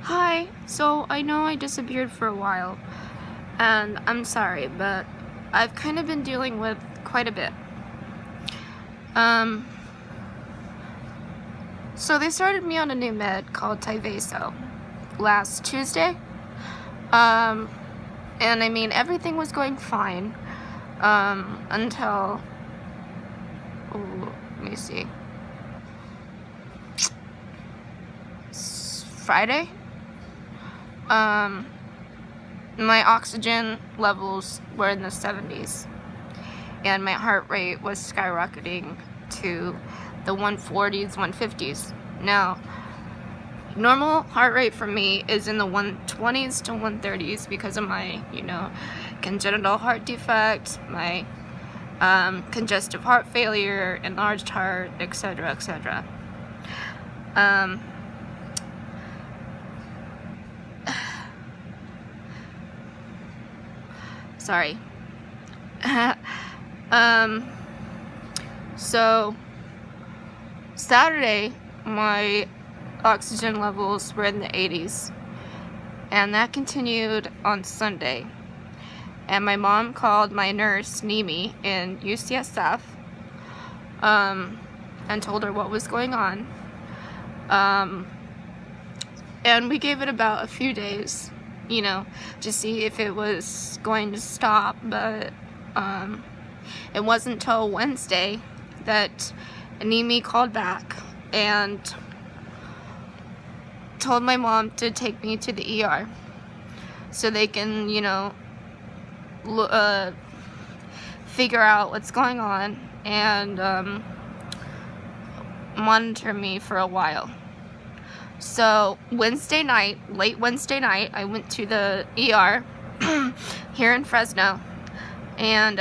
Hi, so I know I disappeared for a while, and I'm sorry, but I've kind of been dealing with quite a bit. Um, so they started me on a new med called Tyvaso last Tuesday. Um, and I mean, everything was going fine, until, let me see, Friday. My oxygen levels were in the 70s, and my heart rate was skyrocketing to the 140s, 150s. Now, normal heart rate for me is in the 120s to 130s because of my, congenital heart defect, my congestive heart failure, enlarged heart, etc., etc. Sorry. So Saturday, my oxygen levels were in the 80s, and that continued on Sunday. And my mom called my nurse, Nimi, in UCSF, and told her what was going on. And we gave it about a few days, to see if it was going to stop, but it wasn't until Wednesday that Nimi called back and told my mom to take me to the ER so they can, figure out what's going on and monitor me for a while. So Wednesday night, late Wednesday night, I went to the ER here in Fresno, and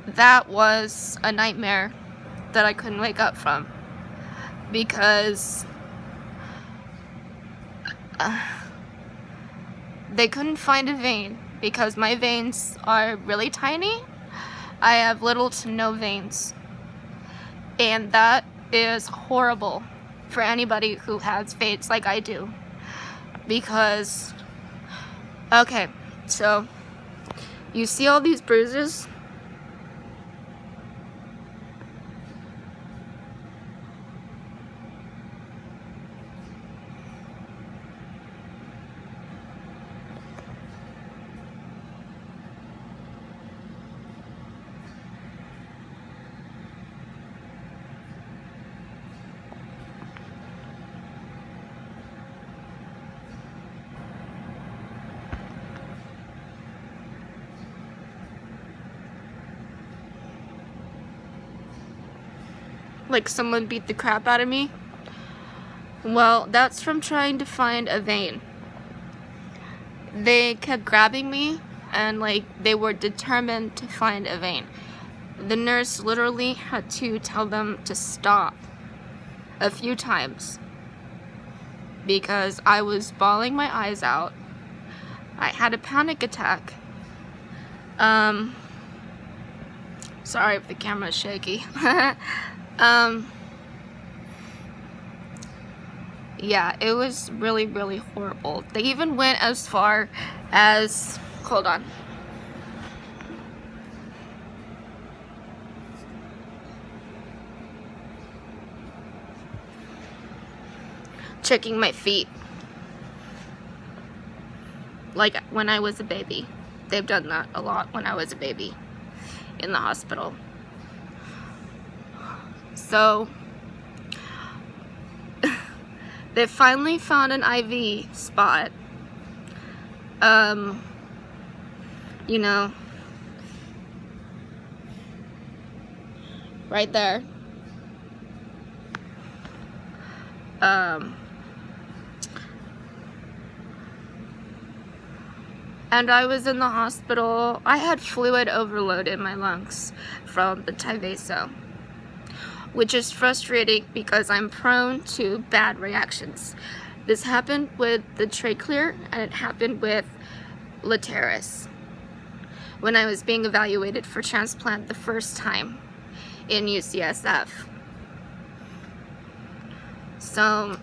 that was a nightmare that I couldn't wake up from, because they couldn't find a vein because my veins are really tiny. I have little to no veins, and that is horrible for anybody who has veins like I do, because, okay, so you see all these bruises? Like someone beat the crap out of me? Well, that's from trying to find a vein. They kept grabbing me, and they were determined to find a vein. The nurse literally had to tell them to stop a few times because I was bawling my eyes out. I had a panic attack. Sorry if the camera's shaky. Yeah, it was really, really horrible. They even went as far as, hold on. Checking my feet. Like when I was a baby. They've done that a lot when I was a baby in the hospital. So they finally found an IV spot. Right there. And I was in the hospital. I had fluid overload in my lungs from the Tyvaso, which is frustrating because I'm prone to bad reactions. This happened with the Tracleer, and it happened with Letairis when I was being evaluated for transplant the first time in UCSF. So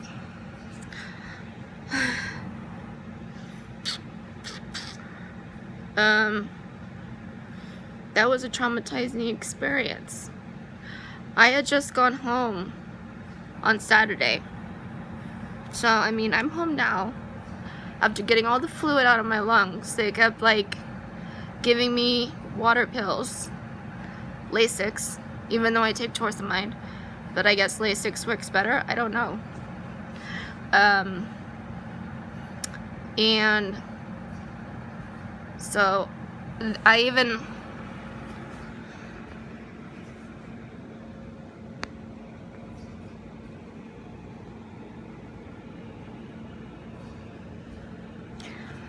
That was a traumatizing experience. I had just gone home on Saturday. So, I mean, I'm home now after getting all the fluid out of my lungs. They kept, like, giving me water pills, Lasix, even though I take torsemide. But I guess Lasix works better. I don't know. And so I even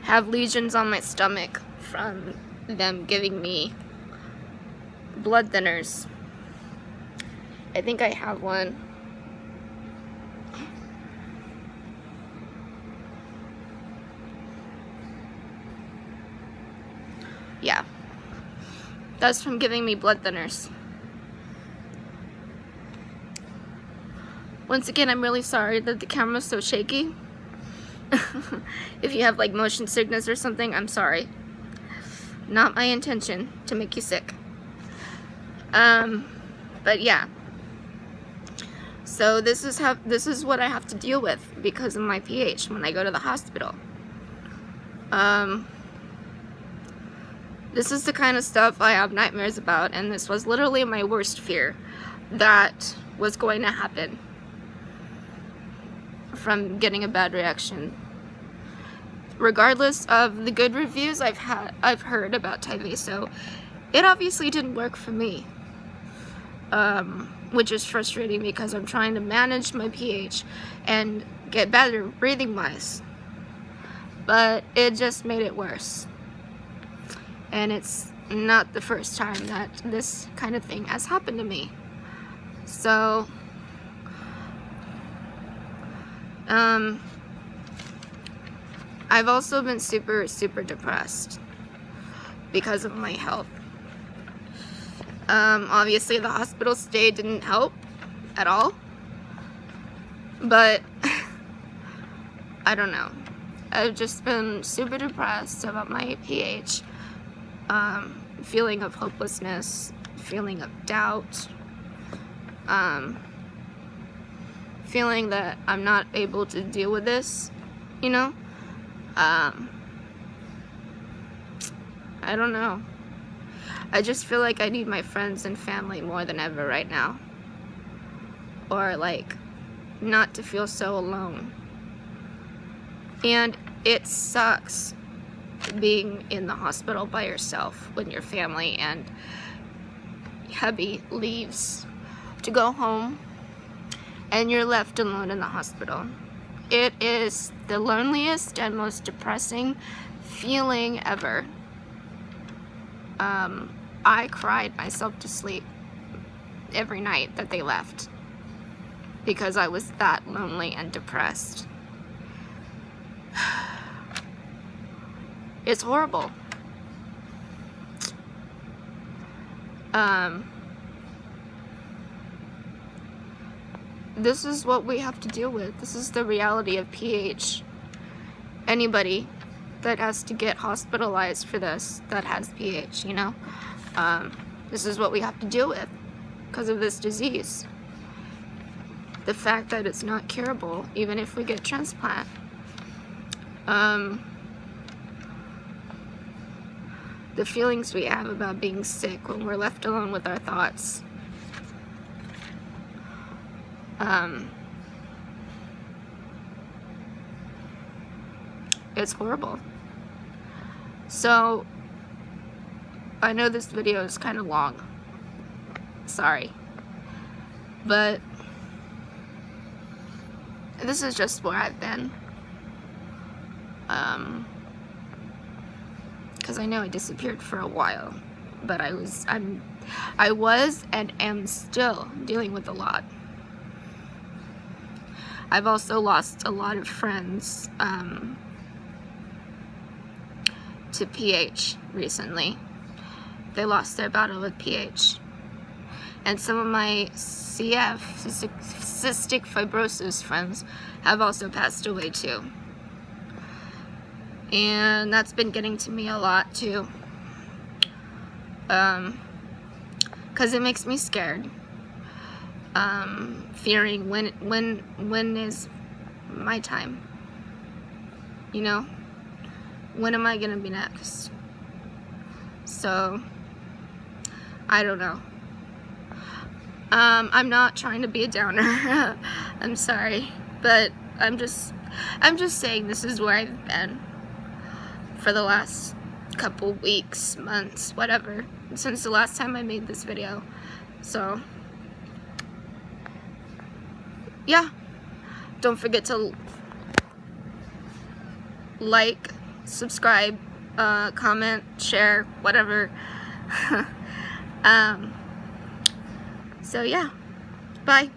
have lesions on my stomach from them giving me blood thinners. I think I have one. Yeah. That's from giving me blood thinners. Once again, I'm really sorry that the camera's so shaky. If you have like motion sickness or something, I'm sorry. Not my intention to make you sick. But yeah. So this is what I have to deal with because of my pH when I go to the hospital. This is the kind of stuff I have nightmares about, and this was literally my worst fear that was going to happen from getting a bad reaction. Regardless of the good reviews I've heard about Tyvaso, it obviously didn't work for me. Which is frustrating because I'm trying to manage my pH and get better breathing wise. But it just made it worse. And it's not the first time that this kind of thing has happened to me. So, I've also been super, super depressed because of my health. Obviously the hospital stay didn't help at all, but I don't know. I've just been super depressed about my pH, feeling of hopelessness, feeling of doubt, feeling that I'm not able to deal with this, you know? I don't know. I just feel like I need my friends and family more than ever right now. Or like, not to feel so alone. And it sucks being in the hospital by yourself when your family and hubby leaves to go home and you're left alone in the hospital. It is the loneliest and most depressing feeling ever. I cried myself to sleep every night that they left because I was that lonely and depressed. It's horrible. This is what we have to deal with. This is the reality of pH. Anybody that has to get hospitalized for this that has pH, you know? This is what we have to deal with because of this disease. The fact that it's not curable, even if we get transplant. The feelings we have about being sick when we're left alone with our thoughts. It's horrible. So, I know this video is kind of long. Sorry. But this is just where I've been. Because I know I disappeared for a while. But I was and am still dealing with a lot. I've also lost a lot of friends to pH recently. They lost their battle with pH. And some of my CF, cystic fibrosis friends, have also passed away too. and that's been getting to me a lot too, because it makes me scared, fearing when is my time, you know, when am I gonna be next? So I don't know. I'm not trying to be a downer. I'm sorry, but I'm just saying this is where I've been for the last couple weeks, months, whatever, since the last time I made this video. So yeah, don't forget to like, subscribe, comment, share, whatever. So yeah, bye.